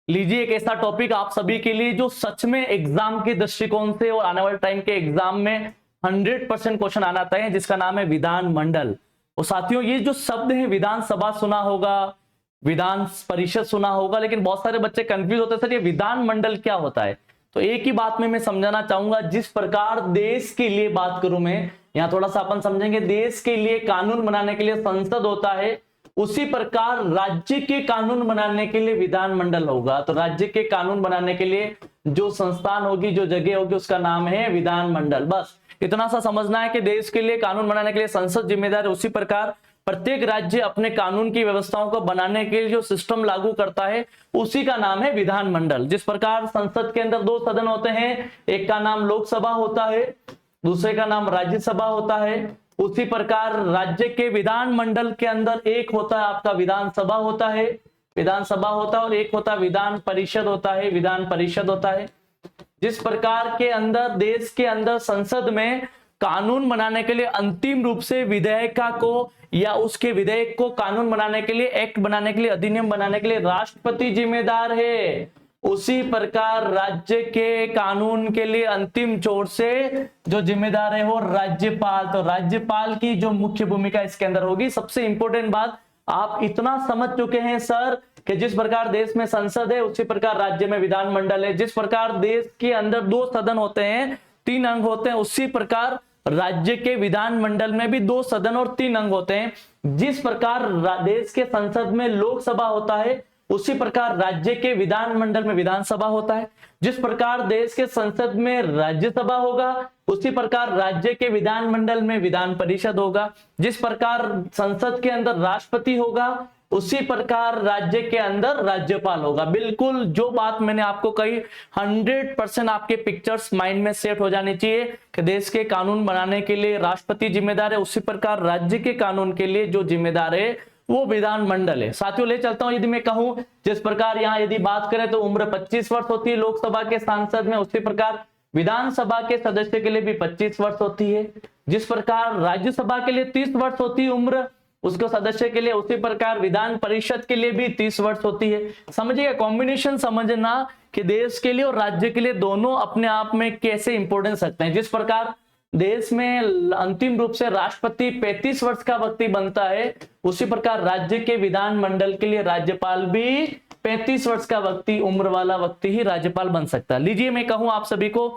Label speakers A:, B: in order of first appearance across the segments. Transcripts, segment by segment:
A: लीजिए एक ऐसा टॉपिक आप सभी के लिए जो सच में एग्जाम के दृष्टिकोण से और आने वाले टाइम के एग्जाम में 100% क्वेश्चन आना तय है, जिसका नाम है विधानमंडल। और साथियों ये जो शब्द है विधानसभा सुना होगा, विधान परिषद सुना होगा, लेकिन बहुत सारे बच्चे कंफ्यूज होते हैं सर ये विधानमंडल क्या होता है। तो एक ही बात में मैं समझाना चाहूंगा, जिस प्रकार देश के लिए बात करूं मैं, यहाँ थोड़ा सा अपन समझेंगे, देश के लिए कानून बनाने के लिए संसद होता है, उसी प्रकार राज्य के कानून बनाने के लिए विधानमंडल होगा। तो राज्य के कानून बनाने के लिए जो संस्थान होगी, जो जगह होगी, उसका नाम है विधानमंडल। बस इतना सा समझना है कि देश के लिए कानून बनाने के लिए संसद जिम्मेदार है, उसी प्रकार प्रत्येक राज्य अपने कानून की व्यवस्थाओं को बनाने के लिए जो सिस्टम लागू करता है उसी का नाम है विधानमंडल। जिस प्रकार संसद के अंदर दो सदन होते हैं, एक का नाम लोकसभा होता है, दूसरे का नाम राज्यसभा होता है, उसी प्रकार राज्य के विधानमंडल के अंदर एक होता है आपका विधानसभा होता है, विधानसभा होता है, और एक होता है विधान परिषद होता है, विधान परिषद होता है। जिस प्रकार के अंदर देश के अंदर संसद में कानून बनाने के लिए अंतिम रूप से विधेयिका को या उसके विधेयक को कानून बनाने के लिए, एक्ट बनाने के लिए, अधिनियम बनाने के लिए राष्ट्रपति जिम्मेदार है, उसी प्रकार राज्य के कानून के लिए अंतिम छोर से जो जिम्मेदार है वो राज्यपाल। तो राज्यपाल की जो मुख्य भूमिका इसके अंदर होगी। सबसे इंपॉर्टेंट बात आप इतना समझ चुके हैं सर कि जिस प्रकार देश में संसद है उसी प्रकार राज्य में विधानमंडल है, जिस प्रकार देश के अंदर दो सदन होते हैं, 3 अंग होते हैं, उसी प्रकार राज्य के विधानमंडल में भी 2 सदन और 3 अंग होते हैं। जिस प्रकार देश के संसद में लोकसभा होता है उसी प्रकार राज्य के विधानमंडल में विधानसभा होता है। जिस प्रकार देश के संसद में राज्यसभा होगा उसी प्रकार राज्य के विधानमंडल में विधान परिषद होगा। जिस प्रकार संसद के अंदर राष्ट्रपति होगा उसी प्रकार राज्य के अंदर राज्यपाल होगा। बिल्कुल जो बात मैंने आपको कही 100% आपके पिक्चर्स माइंड में सेट हो जानी चाहिए कि देश के कानून बनाने के लिए राष्ट्रपति जिम्मेदार है, उसी प्रकार राज्य के कानून के लिए जो जिम्मेदार है वो विधानमंडल है। साथियों ले चलता हूं, यदि मैं कहूं जिस प्रकार यहाँ यदि बात करें तो उम्र 25 वर्ष होती है लोकसभा के सांसद में, उसी प्रकार विधानसभा के सदस्य के लिए भी 25 वर्ष होती है। जिस प्रकार राज्यसभा के लिए 30 वर्ष होती है उम्र उसको सदस्य के लिए, उसी प्रकार विधान परिषद के लिए भी 30 वर्ष होती है। समझिएगा कॉम्बिनेशन समझना कि देश के लिए और राज्य के लिए दोनों अपने आप में कैसे इंपोर्टेंस रखते हैं। जिस प्रकार देश में अंतिम रूप से राष्ट्रपति 35 वर्ष का व्यक्ति बनता है, उसी प्रकार राज्य के विधानमंडल के लिए राज्यपाल भी 35 वर्ष का व्यक्ति, उम्र वाला व्यक्ति ही राज्यपाल बन सकता है। लीजिए मैं कहूं आप सभी को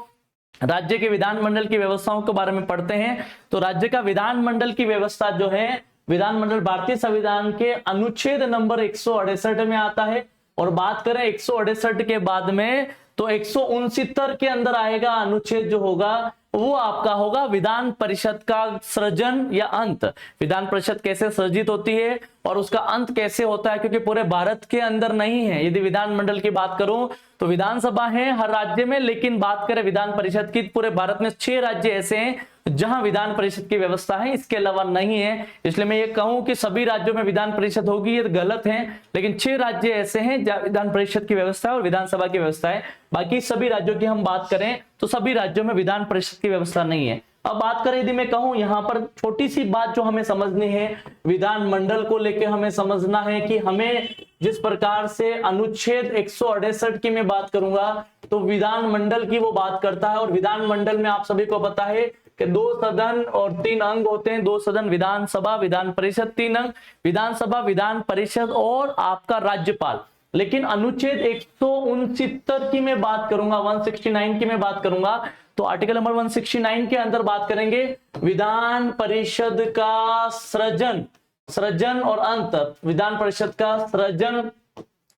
A: राज्य के विधानमंडल की व्यवस्थाओं के बारे में पढ़ते हैं। तो राज्य का विधानमंडल की व्यवस्था जो है, विधानमंडल भारतीय संविधान के अनुच्छेद नंबर 168 में आता है। और बात करें 168 के बाद में तो 169 के अंदर आएगा अनुच्छेद जो होगा वो आपका होगा विधान परिषद का सृजन या अंत। विधान परिषद कैसे सृजित होती है और उसका अंत कैसे होता है, क्योंकि पूरे भारत के अंदर नहीं है। यदि विधानमंडल की बात करूं तो विधानसभा है हर राज्य में, लेकिन बात करें विधान परिषद की, पूरे भारत में 6 राज्य ऐसे हैं जहां विधान परिषद की व्यवस्था है, इसके अलावा नहीं है। इसलिए मैं ये कहूं कि सभी राज्यों में विधान परिषद होगी ये गलत है, लेकिन 6 राज्य ऐसे हैं जहां विधान परिषद की व्यवस्था है और विधानसभा की व्यवस्था है। बाकी सभी राज्यों की हम बात करें तो सभी राज्यों में विधान परिषद की व्यवस्था नहीं है। अब बात करें यदि मैं कहूं यहाँ पर छोटी सी बात जो हमें समझनी है विधानमंडल को लेकर, हमें समझना है कि हमें जिस प्रकार से अनुच्छेद 168 की मैं बात करूंगा तो विधानमंडल की वो बात करता है। और विधानमंडल में आप सभी को पता है कि 2 सदन और 3 अंग होते हैं। 2 सदन विधानसभा, विधान परिषद, 3 अंग विधानसभा, विधान परिषद और आपका राज्यपाल। लेकिन अनुच्छेद 169 की मैं बात करूंगा, 169 की मैं बात करूंगा तो आर्टिकल नंबर 169 के अंदर बात करेंगे विधान परिषद का सृजन, सृजन और अंत। विधान परिषद का सृजन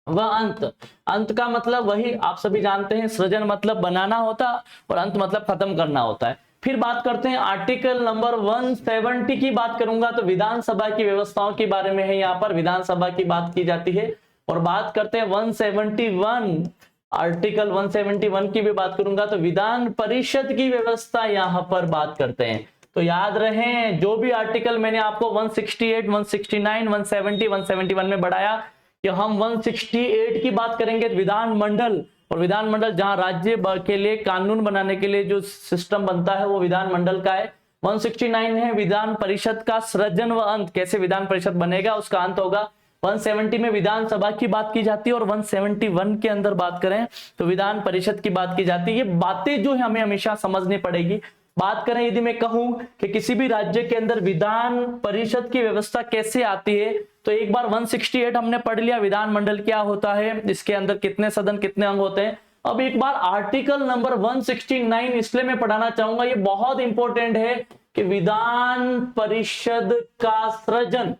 A: व अंत। अंत का मतलब वही आप सभी जानते हैं, सृजन मतलब बनाना होता और अंत मतलब खत्म करना होता है। फिर बात करते हैं आर्टिकल नंबर 170 की बात करूंगा तो विधानसभा की व्यवस्थाओं के बारे में है, यहाँ पर विधानसभा की बात की जाती है। और बात करते हैं 171, आर्टिकल 171 की भी बात करूंगा तो विधान परिषद की व्यवस्था यहाँ पर बात करते हैं। तो याद रहे जो भी आर्टिकल मैंने आपको 168, 169, 170, 171 में बढ़ाया कि हम 168 की बात करेंगे विधानमंडल, और विधानमंडल जहां राज्य के लिए कानून बनाने के लिए जो सिस्टम बनता है वो विधानमंडल का है। 169 है विधान परिषद का सृजन व अंत, कैसे विधान परिषद बनेगा उसका अंत होगा। 170 में विधानसभा की बात की जाती है और 171 के अंदर बात करें तो विधान परिषद की बात की जाती है। ये बातें जो है हमें हमेशा समझनी पड़ेगी। बात करें यदि मैं कहूं कि किसी भी राज्य के अंदर विधान परिषद की व्यवस्था कैसे आती है, तो एक बार 168 हमने पढ़ लिया, विधानमंडल क्या होता है, इसके अंदर कितने सदन कितने अंग होते हैं। अब एक बार आर्टिकल नंबर 169 इसलिए मैं पढ़ाना चाहूंगा, ये बहुत इंपॉर्टेंट है कि विधान परिषद का सृजन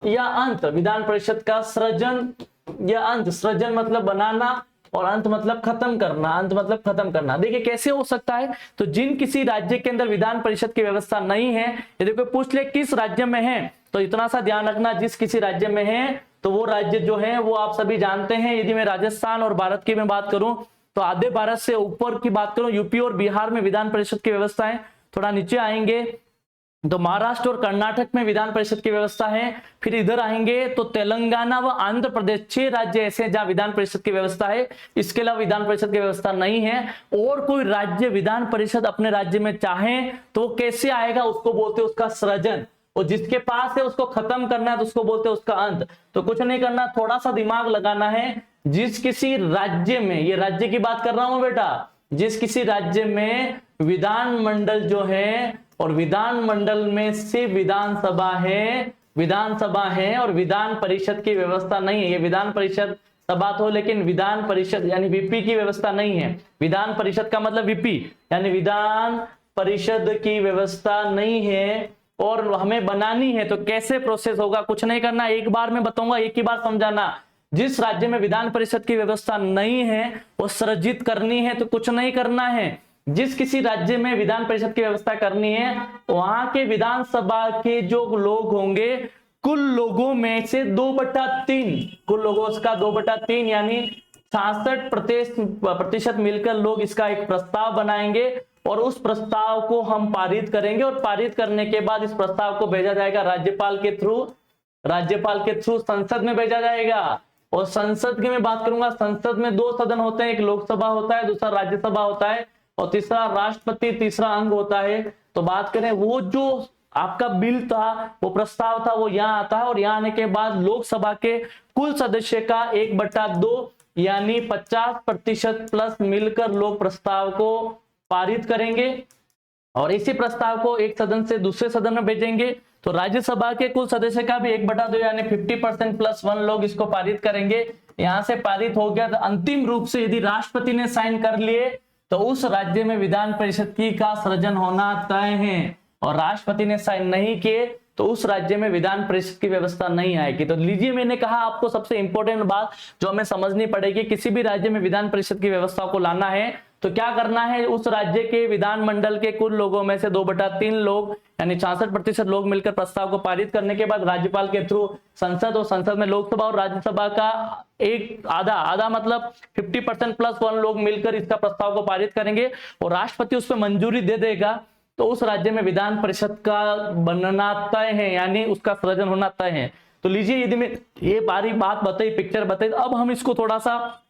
A: या अंत, विधान परिषद का सृजन या अंत, सृजन मतलब बनाना और अंत मतलब खत्म करना, अंत मतलब खत्म करना। देखिए कैसे हो सकता है, तो जिन किसी राज्य के अंदर विधान परिषद की व्यवस्था नहीं है, यदि कोई पूछ ले किस राज्य में है, तो इतना सा ध्यान रखना, जिस किसी राज्य में है तो वो राज्य जो है वो आप सभी जानते हैं। यदि मैं राजस्थान और भारत की मैं बात करूं तो आधे भारत से ऊपर की बात करूं, यूपी और बिहार में विधान परिषद की व्यवस्था है। थोड़ा नीचे आएंगे तो महाराष्ट्र और कर्नाटक में विधान परिषद की व्यवस्था है। फिर इधर आएंगे तो तेलंगाना व आंध्र प्रदेश 6 राज्य ऐसे हैं जहां विधान परिषद की व्यवस्था है, इसके अलावा विधान परिषद की व्यवस्था नहीं है। और कोई राज्य विधान परिषद अपने राज्य में चाहे तो कैसे आएगा, उसको बोलते हैं उसका सृजन, और जिसके पास है उसको खत्म करना है तो उसको बोलते हैं उसका अंत। तो कुछ नहीं करना, थोड़ा सा दिमाग लगाना है। जिस किसी राज्य में, ये राज्य की बात कर रहा हूं बेटा, जिस किसी राज्य में विधानमंडल जो है और विधानमंडल में सिर्फ विधानसभा है और विधान परिषद की व्यवस्था नहीं है, ये विधान परिषद सभा तो लेकिन विधान परिषद यानी वीपी की व्यवस्था नहीं है। विधान परिषद का मतलब वीपी यानी विधान परिषद की व्यवस्था नहीं है और हमें बनानी है, तो कैसे प्रोसेस होगा, कुछ नहीं करना, एक बार मैं बताऊंगा, एक ही बार समझाना। जिस राज्य में विधान परिषद की व्यवस्था नहीं है वो सृजित करनी है, तो कुछ नहीं करना है। जिस किसी राज्य में विधान परिषद की व्यवस्था करनी है, वहां के विधानसभा के जो लोग होंगे, कुल लोगों में से 2/3, कुल लोगों का 2/3 यानी 66% मिलकर लोग इसका एक प्रस्ताव बनाएंगे और उस प्रस्ताव को हम पारित करेंगे और पारित करने के बाद इस प्रस्ताव को भेजा जाएगा राज्यपाल के थ्रू संसद में भेजा जाएगा। और संसद की मैं बात करूंगा, संसद में 2 सदन होते हैं, एक लोकसभा होता है, दूसरा राज्यसभा होता है और तीसरा राष्ट्रपति, तीसरा अंग होता है। तो बात करें वो जो आपका बिल था, वो प्रस्ताव था, वो यहाँ आता है और यहाँ आने के बाद लोकसभा के कुल सदस्य का 1/2 यानी 50% प्लस मिलकर लोग प्रस्ताव को पारित करेंगे और इसी प्रस्ताव को एक सदन से दूसरे सदन में भेजेंगे। तो राज्यसभा के कुल सदस्य का भी 1/2 यानी 50% प्लस 1 लोग इसको पारित करेंगे। यहां से पारित हो गया तो अंतिम रूप से यदि राष्ट्रपति ने साइन कर लिए तो उस राज्य में विधान परिषद की का सृजन होना तय है, और राष्ट्रपति ने साइन नहीं किए तो उस राज्य में विधान परिषद की व्यवस्था नहीं आएगी। तो लीजिए, मैंने कहा आपको सबसे इंपॉर्टेंट बात जो हमें समझनी पड़ेगी, किसी भी राज्य में विधान परिषद की व्यवस्था को लाना है तो क्या करना है, उस राज्य के विधानमंडल के कुल लोगों में से 2/3 लोग यानी 66% लोग मिलकर प्रस्ताव को पारित करने के बाद राज्यपाल के थ्रू संसद, और संसद में लोकसभा और राज्यसभा का एक आधा मतलब 50% प्लस 1 लोग मिलकर इसका प्रस्ताव को पारित करेंगे और राष्ट्रपति उस पर मंजूरी दे देगा। तो उस राज्य में विधान परिषद का बनना तय है यानी उसका सृजन होना तय है। तो लीजिए, यदि मैं ये बारी बात बताई, पिक्चर बताई, अब हम इसको थोड़ा सा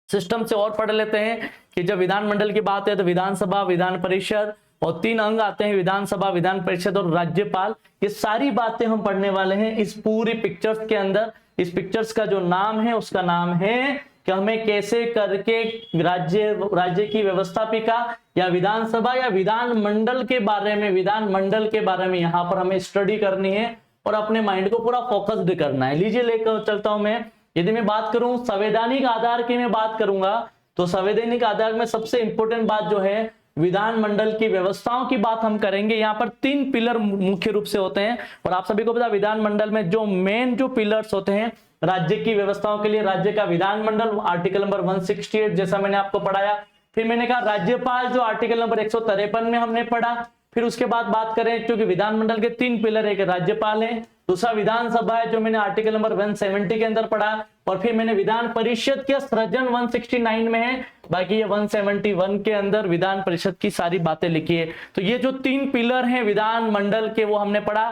A: सिस्टम से और पढ़ लेते हैं कि जब विधानमंडल की बात है तो विधानसभा, विधान परिषद और 3 अंग आते हैं, विधानसभा, विधान परिषद और राज्यपाल। ये सारी बातें हम पढ़ने वाले हैं इस पूरी पिक्चर्स के अंदर। इस पिक्चर्स का जो नाम है उसका नाम है कि हमें कैसे करके राज्य की व्यवस्थापिका या विधानसभा या विधानमंडल के बारे में यहाँ पर हमें स्टडी करनी है और अपने माइंड को पूरा फोकस्ड करना है। लीजिए, लेकर चलता हूं मैं। यदि मैं बात करूं संवैधानिक आधार की मैं बात करूंगा तो संवैधानिक आधार में सबसे इंपॉर्टेंट बात जो है विधानमंडल की व्यवस्थाओं की बात हम करेंगे। यहाँ पर 3 पिलर मुख्य रूप से होते हैं और आप सभी को पता, विधानमंडल में जो मेन जो पिलर्स होते हैं राज्य की व्यवस्थाओं के लिए, राज्य का विधानमंडल आर्टिकल नंबर 168 जैसा मैंने आपको पढ़ाया। फिर मैंने कहा राज्यपाल जो आर्टिकल नंबर 153 में हमने पढ़ा। फिर उसके बाद बात करें, क्योंकि विधानमंडल के 3 पिलर, एक राज्यपाल है, दूसरा विधानसभा है जो मैंने आर्टिकल नंबर 170 के अंदर पढ़ा, और फिर मैंने विधान परिषद के सृजन 169 में है, बाकी ये 171 के अंदर विधान परिषद की सारी बातें लिखी है। तो ये जो 3 पिलर हैं विधानमंडल के वो हमने पढ़ा,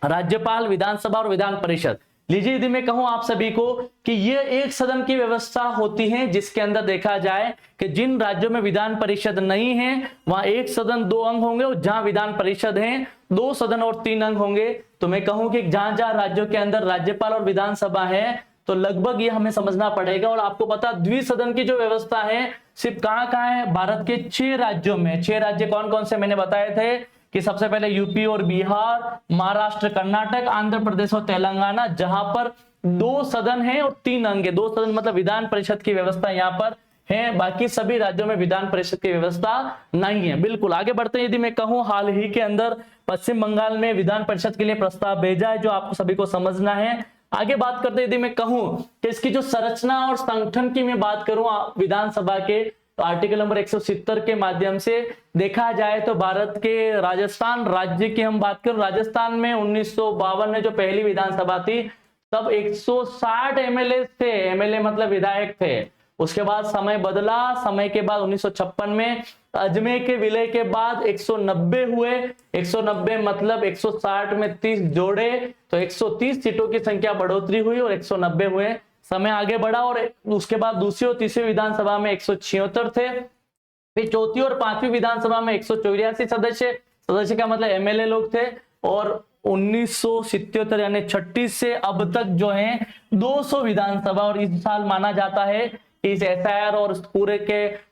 A: राज्यपाल, विधानसभा और विधान परिषद। लीजिए यदि मैं कहूं आप सभी को कि ये एक सदन की व्यवस्था होती है, जिसके अंदर देखा जाए कि जिन राज्यों में विधान परिषद नहीं है वहां एक सदन 2 अंग होंगे, और जहां विधान परिषद है 2 सदन और 3 अंग होंगे। तो मैं कहूं कि जहां जहां राज्यों के अंदर राज्यपाल और विधानसभा है तो लगभग ये हमें समझना पड़ेगा। और आपको पता द्विसदन की जो व्यवस्था है सिर्फ कहां है, भारत के 6 राज्यों में। 6 राज्य कौन कौन से मैंने बताए थे कि सबसे पहले यूपी और बिहार, महाराष्ट्र, कर्नाटक, आंध्र प्रदेश और तेलंगाना, जहां पर 2 सदन है और 3 अंग है। 2 सदन मतलब विधान परिषद की व्यवस्था यहाँ पर है, बाकी सभी राज्यों में विधान परिषद की व्यवस्था नहीं है। बिल्कुल आगे बढ़ते हैं। यदि मैं कहूं हाल ही के अंदर पश्चिम बंगाल में विधान परिषद के लिए प्रस्ताव भेजा है, जो आपको सभी को समझना है। आगे बात करते हैं, यदि मैं कहूं कि इसकी जो संरचना और संगठन की मैं बात करूं विधानसभा के, तो आर्टिकल नंबर 170 के माध्यम से देखा जाए तो भारत के राजस्थान राज्य की हम बात करें, राजस्थान में 1952 में जो पहली विधानसभा थी तब 160 एमएलए थे। एमएलए मतलब विधायक थे। उसके बाद समय बदला, समय के बाद 1956 में अजमेर के विलय के बाद 190 हुए। 190 मतलब 160 में 30 जोड़े तो 130 सीटों की संख्या बढ़ोतरी हुई और 190 हुए। समय आगे बढ़ा और उसके बाद दूसरी और तीसरी विधानसभा में 176 थे। फिर चौथी और पांचवी विधानसभा में 184 सदस्य का मतलब एमएलए लोग थे। और 1977 यानी 36 से अब तक जो है 200 विधानसभा। और इस साल माना जाता है इस एसआईआर और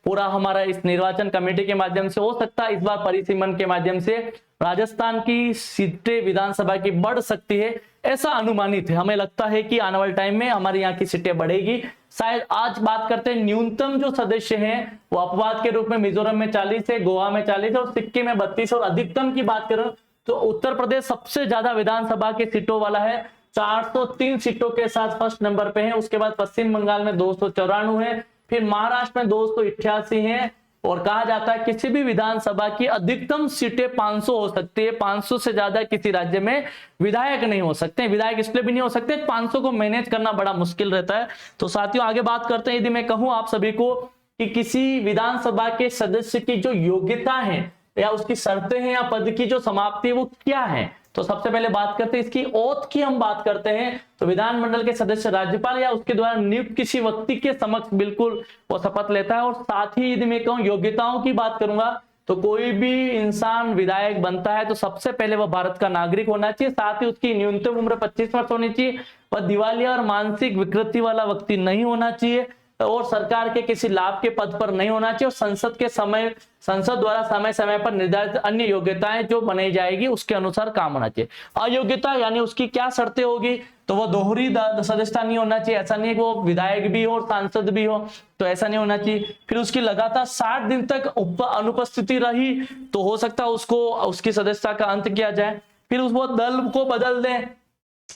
A: पूरा हमारा इस निर्वाचन कमेटी के माध्यम से हो सकता है इस बार परिसीमन के माध्यम से राजस्थान की सीटें विधानसभा की बढ़ सकती है, ऐसा अनुमानित है। हमें लगता है कि आने वाले टाइम में हमारे यहाँ की सीटें बढ़ेगी शायद। आज बात करते हैं न्यूनतम जो सदस्य हैं वो अपवाद के रूप में मिजोरम में 40 है, गोवा में 40 है और सिक्किम में 32। और अधिकतम की बात करूं तो उत्तर प्रदेश सबसे ज्यादा विधानसभा की सीटों वाला है, 403 सीटों के साथ फर्स्ट नंबर पे है। उसके बाद पश्चिम बंगाल में 294 है, फिर महाराष्ट्र में 288 है। और कहा जाता है किसी भी विधानसभा की अधिकतम सीटें 500 हो सकती है। 500 से ज्यादा किसी राज्य में विधायक नहीं हो सकते। विधायक इसलिए भी नहीं हो सकते, 500 को मैनेज करना बड़ा मुश्किल रहता है। तो साथियों आगे बात करते हैं। यदि मैं कहूं आप सभी को कि किसी विधानसभा के सदस्य की जो योग्यता है या उसकी शर्तें हैं या पद की जो समाप्ति है वो क्या है, तो सबसे पहले बात करते हैं इसकी ओथ की हम बात करते हैं। तो विधानमंडल के सदस्य राज्यपाल या उसके द्वारा नियुक्त किसी व्यक्ति के समक्ष बिल्कुल वो शपथ लेता है। और साथ ही यदि मैं कहूं योग्यताओं की बात करूंगा तो कोई भी इंसान विधायक बनता है तो सबसे पहले वह भारत का नागरिक होना चाहिए। साथ ही उसकी न्यूनतम उम्र 25 वर्ष होनी चाहिए। वह दिवालिया और मानसिक विकृति वाला व्यक्ति नहीं होना चाहिए और सरकार के किसी लाभ के पद पर नहीं होना चाहिए। और संसद द्वारा समय समय पर निर्धारित अन्य योग्यताएं जो बनाई जाएगी उसके अनुसार काम होना चाहिए। अयोग्यता यानी उसकी क्या शर्तें होगी, तो वो दोहरी सदस्यता नहीं होना चाहिए। ऐसा नहीं है कि वो विधायक भी हो और सांसद भी हो, तो ऐसा नहीं होना चाहिए। फिर उसकी लगातार 60 दिन तक अनुपस्थिति रही तो हो सकता है उसकी सदस्यता का अंत किया जाए। फिर वो दल को बदल दें।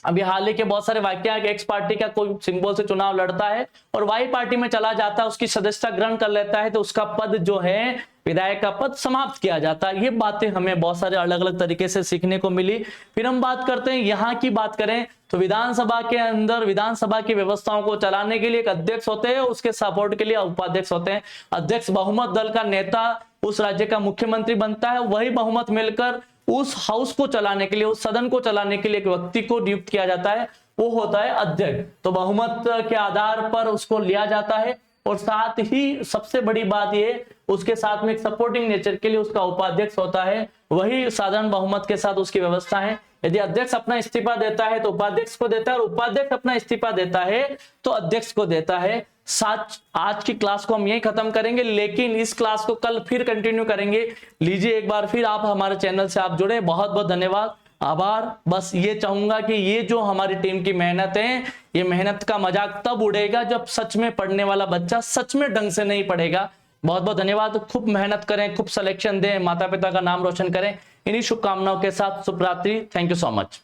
A: अभी हाल ही के बहुत सारे वाक्य एक्स पार्टी का कोई सिंबल से चुनाव लड़ता है और वाई पार्टी में चला जाता है, उसकी सदस्यता ग्रहण कर लेता है तो उसका पद जो है विधायक का पद समाप्त किया जाता है। ये बातें हमें बहुत सारे अलग अलग तरीके से सीखने को मिली। फिर हम बात करते हैं यहाँ की बात करें तो विधानसभा के अंदर विधानसभा की व्यवस्थाओं को चलाने के लिए एक अध्यक्ष होते हैं, उसके सपोर्ट के लिए उपाध्यक्ष होते हैं। अध्यक्ष बहुमत दल का नेता उस राज्य का मुख्यमंत्री बनता है, वही बहुमत मिलकर उस हाउस को चलाने के लिए, उस सदन को चलाने के लिए एक व्यक्ति को नियुक्त किया जाता है, वो होता है अध्यक्ष। तो बहुमत के आधार पर उसको लिया जाता है। और साथ ही सबसे बड़ी बात ये उसके साथ में एक सपोर्टिंग नेचर के लिए उसका उपाध्यक्ष होता है, वही साधारण बहुमत के साथ उसकी व्यवस्था है। यदि अध्यक्ष अपना इस्तीफा देता है तो उपाध्यक्ष को देता है और उपाध्यक्ष अपना इस्तीफा देता है तो अध्यक्ष को देता है। आज की क्लास को हम यही खत्म करेंगे, लेकिन इस क्लास को कल फिर कंटिन्यू करेंगे। लीजिए एक बार फिर आप हमारे चैनल से आप जुड़े, बहुत बहुत धन्यवाद, आभार। बस ये चाहूंगा कि ये जो हमारी टीम की मेहनत है, ये मेहनत का मजाक तब उड़ेगा जब सच में पढ़ने वाला बच्चा सच में ढंग से नहीं पढ़ेगा। बहुत बहुत धन्यवाद। खूब मेहनत करें, खूब सिलेक्शन दें, माता पिता का नाम रोशन करें। इन्हीं शुभकामनाओं के साथ शुभ रात्रि। Thank you so much.